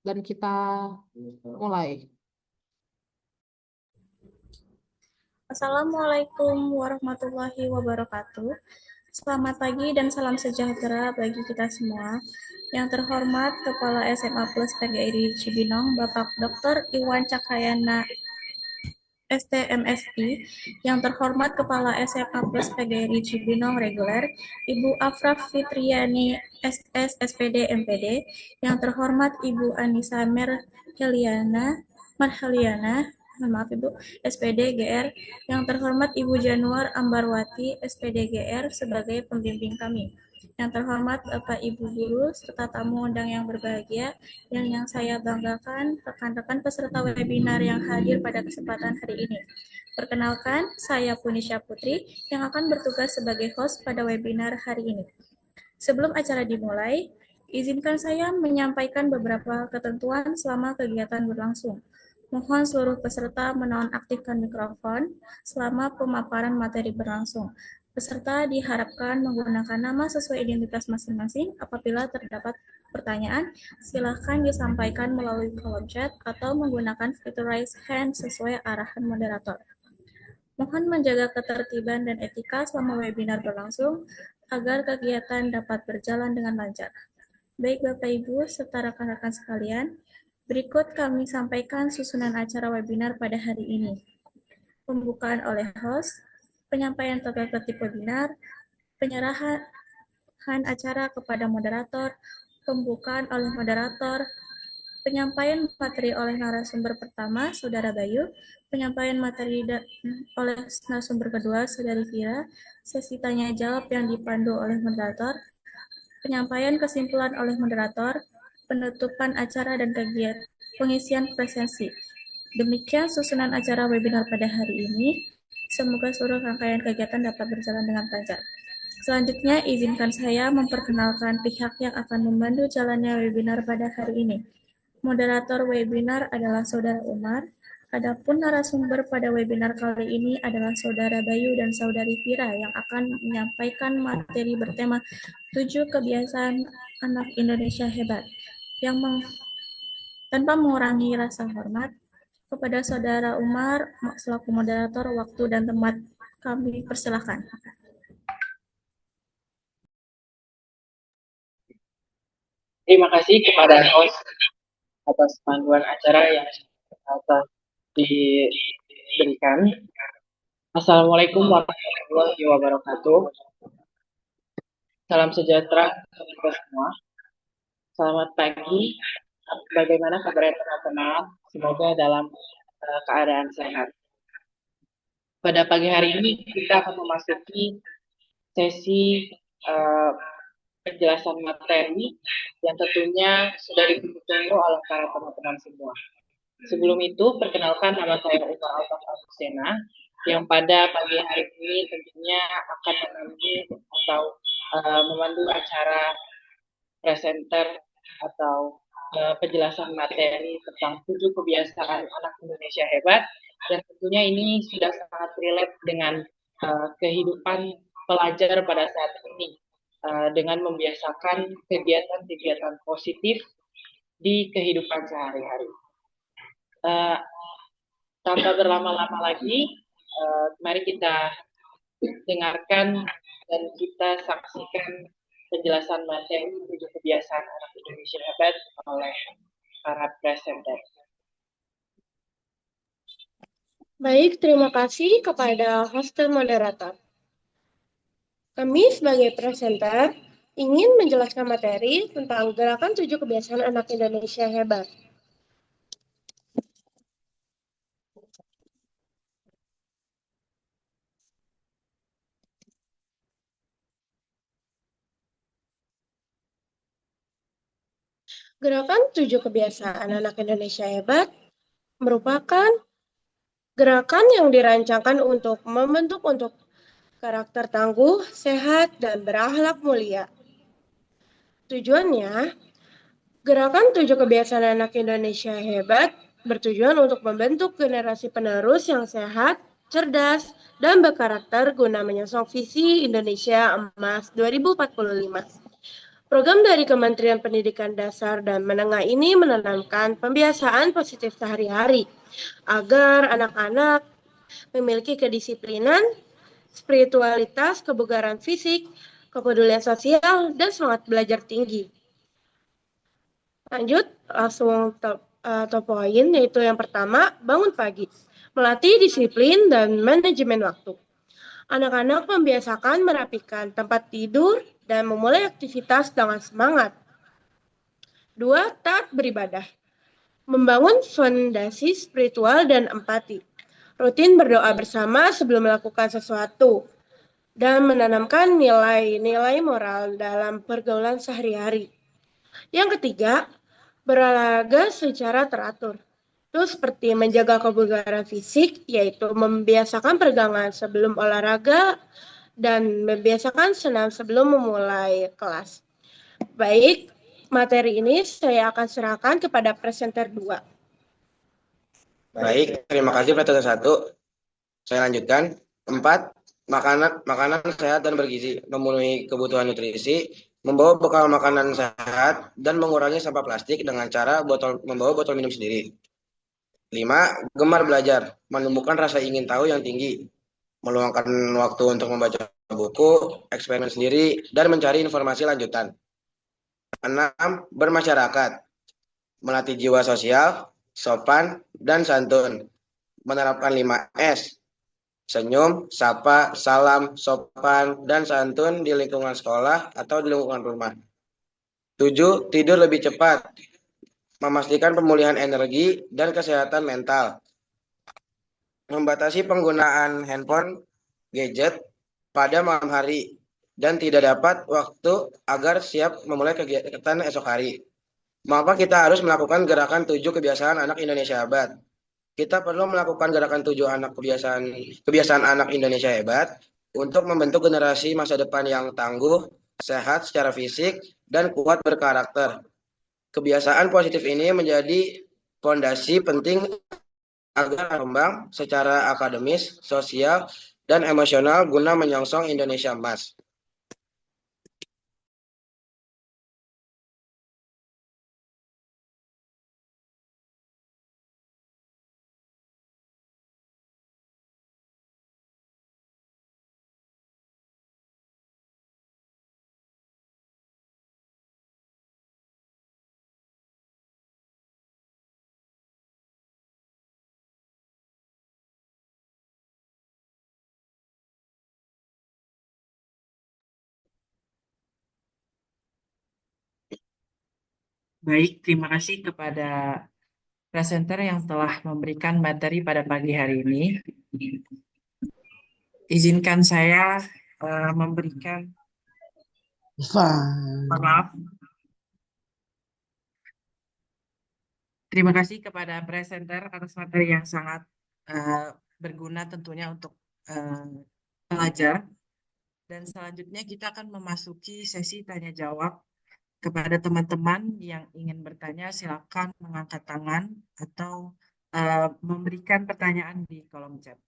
dan kita mulai. Assalamualaikum warahmatullahi wabarakatuh. Selamat pagi dan salam sejahtera bagi kita semua. Yang terhormat Kepala SMA Plus PGRI Cibinong, Bapak Dr. Iwan Cakrayana, STMSI. Yang terhormat Kepala SMA Plus PGRI Cibinong Reguler, Ibu Afraf Fitriani, SS SPD MPD. Yang terhormat Ibu Anissa Marheliana, maaf Ibu, SPD GR. Yang terhormat Ibu Januar Ambarwati, SPD GR sebagai pembimbing kami. Yang terhormat Bapak Ibu Guru serta tamu undang yang berbahagia, yang saya banggakan rekan-rekan peserta webinar yang hadir pada kesempatan hari ini. Perkenalkan, saya Punisha Putri yang akan bertugas sebagai host pada webinar hari ini. Sebelum acara dimulai, izinkan saya menyampaikan beberapa ketentuan selama kegiatan berlangsung. Mohon seluruh peserta menonaktifkan mikrofon selama pemaparan materi berlangsung. Peserta diharapkan menggunakan nama sesuai identitas masing-masing. Apabila terdapat pertanyaan, silakan disampaikan melalui kolom chat atau menggunakan fitur raise hand sesuai arahan moderator. Mohon menjaga ketertiban dan etika selama webinar berlangsung agar kegiatan dapat berjalan dengan lancar. Baik Bapak Ibu serta rekan-rekan sekalian, berikut kami sampaikan susunan acara webinar pada hari ini. Pembukaan oleh host, penyampaian tata tertib webinar, penyerahan acara kepada moderator, pembukaan oleh moderator, penyampaian materi oleh narasumber pertama, Saudara Bayu, penyampaian materi oleh narasumber kedua, Saudari Vira, sesi tanya jawab yang dipandu oleh moderator, penyampaian kesimpulan oleh moderator, penutupan acara dan kegiatan pengisian presensi. Demikian susunan acara webinar pada hari ini. Semoga seluruh rangkaian kegiatan dapat berjalan dengan lancar. Selanjutnya, izinkan saya memperkenalkan pihak yang akan membantu jalannya webinar pada hari ini. Moderator webinar adalah Saudara Umar. Adapun narasumber pada webinar kali ini adalah Saudara Bayu dan Saudari Vira yang akan menyampaikan materi bertema 7 kebiasaan anak Indonesia hebat. Tanpa mengurangi rasa hormat kepada Saudara Umar selaku moderator, waktu dan tempat kami persilahkan. Terima kasih kepada host atas panduan acara yang atas diberikan. Assalamualaikum warahmatullahi wabarakatuh. Salam sejahtera untuk kita semua. Selamat pagi. Bagaimana kabar teman-teman? Semoga dalam keadaan sehat. Pada pagi hari ini kita akan memasuki sesi penjelasan materi yang tentunya sudah ditunggu oleh para teman-teman semua. Sebelum itu, perkenalkan nama saya Umar Al-Fasena yang pada pagi hari ini tentunya akan memandu acara presenter atau penjelasan materi tentang 7 kebiasaan anak Indonesia hebat, dan tentunya ini sudah sangat relate dengan kehidupan pelajar pada saat ini dengan membiasakan kegiatan-kegiatan positif di kehidupan sehari-hari. Tanpa berlama-lama lagi, mari kita dengarkan dan kita saksikan penjelasan materi 7 kebiasaan anak Indonesia hebat oleh para presenter. Baik, terima kasih kepada host dan moderator. Kami sebagai presenter ingin menjelaskan materi tentang gerakan 7 kebiasaan anak Indonesia hebat. Gerakan 7 kebiasaan anak Indonesia hebat merupakan gerakan yang dirancangkan untuk membentuk karakter tangguh, sehat, dan berakhlak mulia. Tujuannya, gerakan 7 kebiasaan anak Indonesia hebat bertujuan untuk membentuk generasi penerus yang sehat, cerdas, dan berkarakter guna menyongsong visi Indonesia Emas 2045. Program dari Kementerian Pendidikan Dasar dan Menengah ini menanamkan pembiasaan positif sehari-hari agar anak-anak memiliki kedisiplinan, spiritualitas, kebugaran fisik, kepedulian sosial, dan semangat belajar tinggi. Lanjut, langsung top poin, yaitu yang pertama, bangun pagi. Melatih disiplin dan manajemen waktu. Anak-anak membiasakan merapikan tempat tidur dan memulai aktivitas dengan semangat. 2. Taat beribadah. Membangun fondasi spiritual dan empati. Rutin berdoa bersama sebelum melakukan sesuatu. Dan menanamkan nilai-nilai moral dalam pergaulan sehari-hari. Yang ketiga, berolahraga secara teratur. Itu seperti menjaga kebugaran fisik, yaitu membiasakan peregangan sebelum olahraga dan membiasakan senam sebelum memulai kelas. Baik, materi ini saya akan serahkan kepada presenter 2. Baik, terima kasih presenter 1. Saya lanjutkan. 4. Makanan sehat dan bergizi, memenuhi kebutuhan nutrisi, membawa bekal makanan sehat, dan mengurangi sampah plastik dengan cara membawa botol minum sendiri. 5. Gemar belajar, menumbuhkan rasa ingin tahu yang tinggi, meluangkan waktu untuk membaca buku, eksperimen sendiri, dan mencari informasi lanjutan. 6. Bermasyarakat, melatih jiwa sosial, sopan, dan santun, menerapkan 5S, senyum, sapa, salam, sopan, dan santun di lingkungan sekolah atau di lingkungan rumah. 7. Tidur lebih cepat, memastikan pemulihan energi dan kesehatan mental. Membatasi penggunaan handphone, gadget pada malam hari, dan tidak dapat waktu agar siap memulai kegiatan esok hari. Maka kita harus melakukan gerakan 7 kebiasaan anak Indonesia hebat. Kita perlu melakukan gerakan 7 kebiasaan anak Indonesia hebat untuk membentuk generasi masa depan yang tangguh, sehat secara fisik, dan kuat berkarakter. Kebiasaan positif ini menjadi fondasi penting agar berkembang secara akademis, sosial, dan emosional guna menyongsong Indonesia Emas. Baik, terima kasih kepada presenter yang telah memberikan materi pada pagi hari ini. Izinkan saya memberikan maaf. Terima kasih kepada presenter atas materi yang sangat berguna tentunya untuk pelajar. Dan selanjutnya kita akan memasuki sesi tanya jawab. Kepada teman-teman yang ingin bertanya, silakan mengangkat tangan atau memberikan pertanyaan di kolom chat.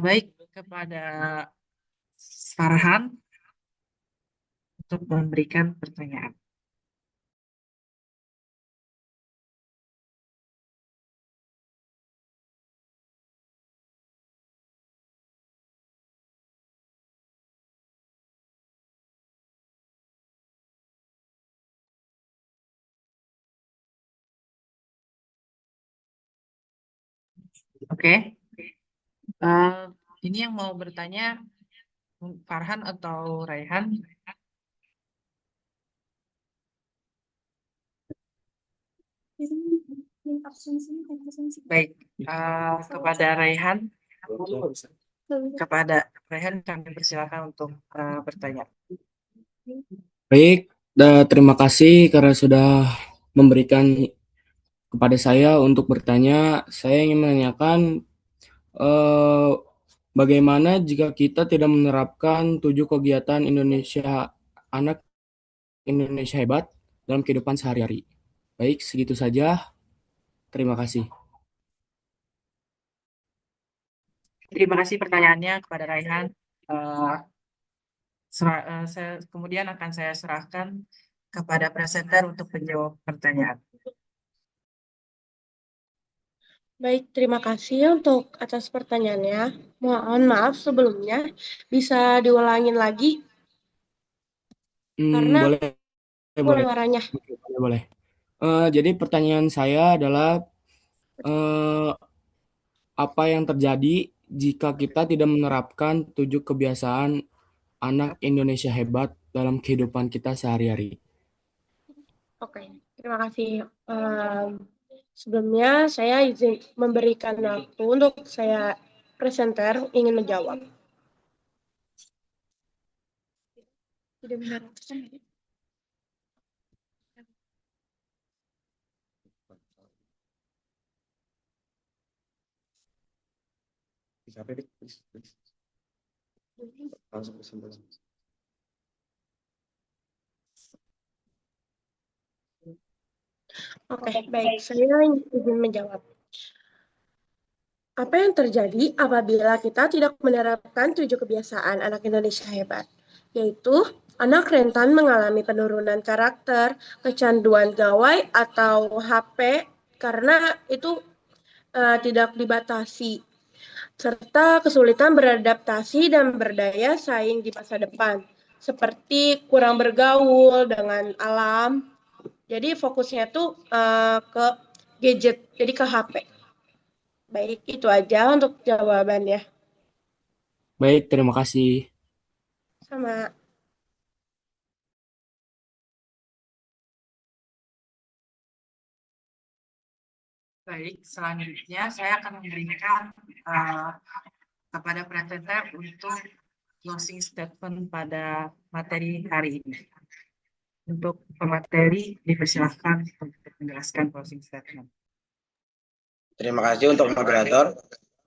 Baik, kepada Farhan untuk memberikan pertanyaan. Oke. Ini yang mau bertanya Farhan atau Raihan? Baik, kepada Raihan. Kepada Rehan kami persilakan untuk bertanya. Baik, terima kasih karena sudah memberikan kepada saya untuk bertanya. Saya ingin menanyakan eh, bagaimana jika kita tidak menerapkan 7 kegiatan anak Indonesia hebat dalam kehidupan sehari-hari. Baik, segitu saja. Terima kasih. Terima kasih pertanyaannya kepada Raihan. Kemudian akan saya serahkan kepada presenter untuk menjawab pertanyaan. Baik, terima kasih untuk atas pertanyaannya. Mohon maaf sebelumnya, bisa diulangin lagi karena Boleh. suaranya. Boleh. Jadi pertanyaan saya adalah apa yang terjadi jika kita tidak menerapkan 7 kebiasaan anak Indonesia hebat dalam kehidupan kita sehari-hari? Oke, terima kasih. Sebelumnya saya izin memberikan waktu untuk saya presenter ingin menjawab. Tidak benar. Oke, baik. Saya izin menjawab. Apa yang terjadi apabila kita tidak menerapkan 7 kebiasaan anak Indonesia hebat? Yaitu, anak rentan mengalami penurunan karakter, kecanduan gawai atau HP karena itu tidak dibatasi, serta kesulitan beradaptasi dan berdaya saing di masa depan, seperti kurang bergaul dengan alam. Jadi fokusnya tuh ke gadget, jadi ke HP. Baik, itu aja untuk jawabannya. Baik, terima kasih. Sama. Baik, selanjutnya saya akan memberikan kepada presenter untuk closing statement pada materi hari ini. Untuk pemateri, dipersilahkan untuk menjelaskan closing statement. Terima kasih untuk moderator.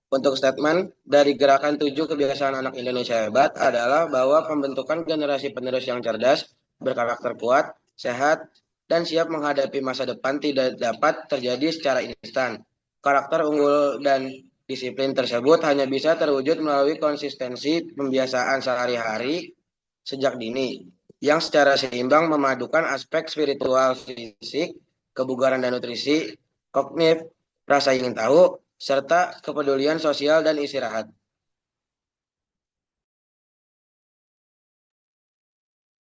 Untuk statement dari gerakan 7 kebiasaan anak Indonesia hebat adalah bahwa pembentukan generasi penerus yang cerdas, berkarakter kuat, sehat, dan siap menghadapi masa depan tidak dapat terjadi secara instan. Karakter unggul dan disiplin tersebut hanya bisa terwujud melalui konsistensi pembiasaan sehari-hari sejak dini, yang secara seimbang memadukan aspek spiritual, fisik, kebugaran dan nutrisi, kognitif, rasa ingin tahu, serta kepedulian sosial dan istirahat.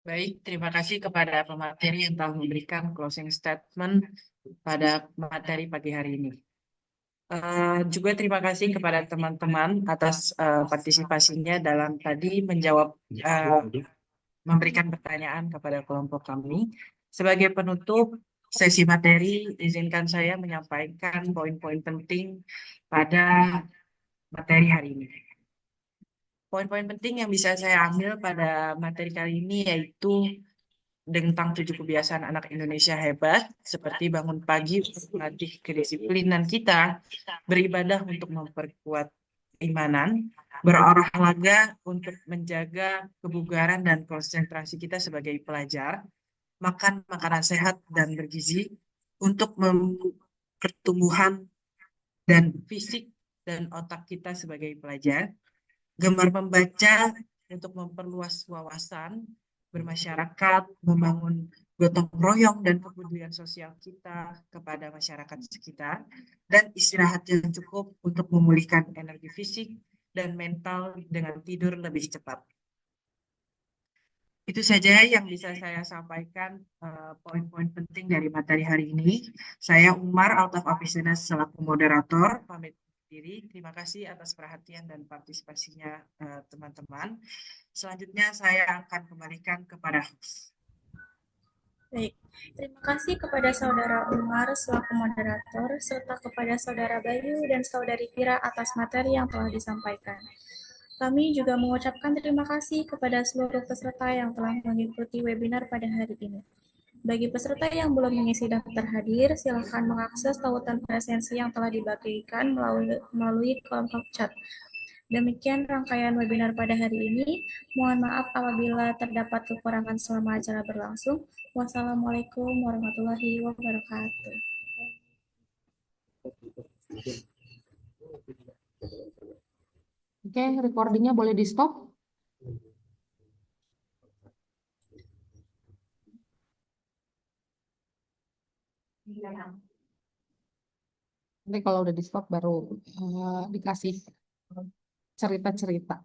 Baik, terima kasih kepada pemateri yang telah memberikan closing statement pada materi pagi hari ini. Juga terima kasih kepada teman-teman atas partisipasinya dalam tadi menjawab, memberikan pertanyaan kepada kelompok kami. Sebagai penutup sesi materi, izinkan saya menyampaikan poin-poin penting pada materi hari ini. Poin-poin penting yang bisa saya ambil pada materi kali ini yaitu tentang 7 kebiasaan anak Indonesia hebat, seperti bangun pagi untuk melatih kedisiplinan kita, beribadah untuk memperkuat keimanan, berolahraga untuk menjaga kebugaran dan konsentrasi kita sebagai pelajar, makan makanan sehat dan bergizi untuk pertumbuhan dan fisik dan otak kita sebagai pelajar, gemar membaca untuk memperluas wawasan bermasyarakat, membangun gotong royong dan kepedulian sosial kita kepada masyarakat sekitar, dan istirahat yang cukup untuk memulihkan energi fisik dan mental dengan tidur lebih cepat. Itu saja yang bisa saya sampaikan, poin-poin penting dari materi hari ini. Saya Umar out of Officeness selaku moderator, pamit diri. Terima kasih atas perhatian dan partisipasinya teman-teman. Selanjutnya saya akan kembalikan kepada host. Baik, terima kasih kepada Saudara Umar selaku moderator, serta kepada Saudara Bayu dan Saudari Tira atas materi yang telah disampaikan. Kami juga mengucapkan terima kasih kepada seluruh peserta yang telah mengikuti webinar pada hari ini. Bagi peserta yang belum mengisi daftar hadir, silakan mengakses tautan presensi yang telah dibagikan melalui kolom chat. Demikian rangkaian webinar pada hari ini. Mohon maaf apabila terdapat kekurangan selama acara berlangsung. Wassalamualaikum warahmatullahi wabarakatuh. Oke, recordingnya boleh di stop. Nanti kalau udah di stop baru dikasih cerita-cerita.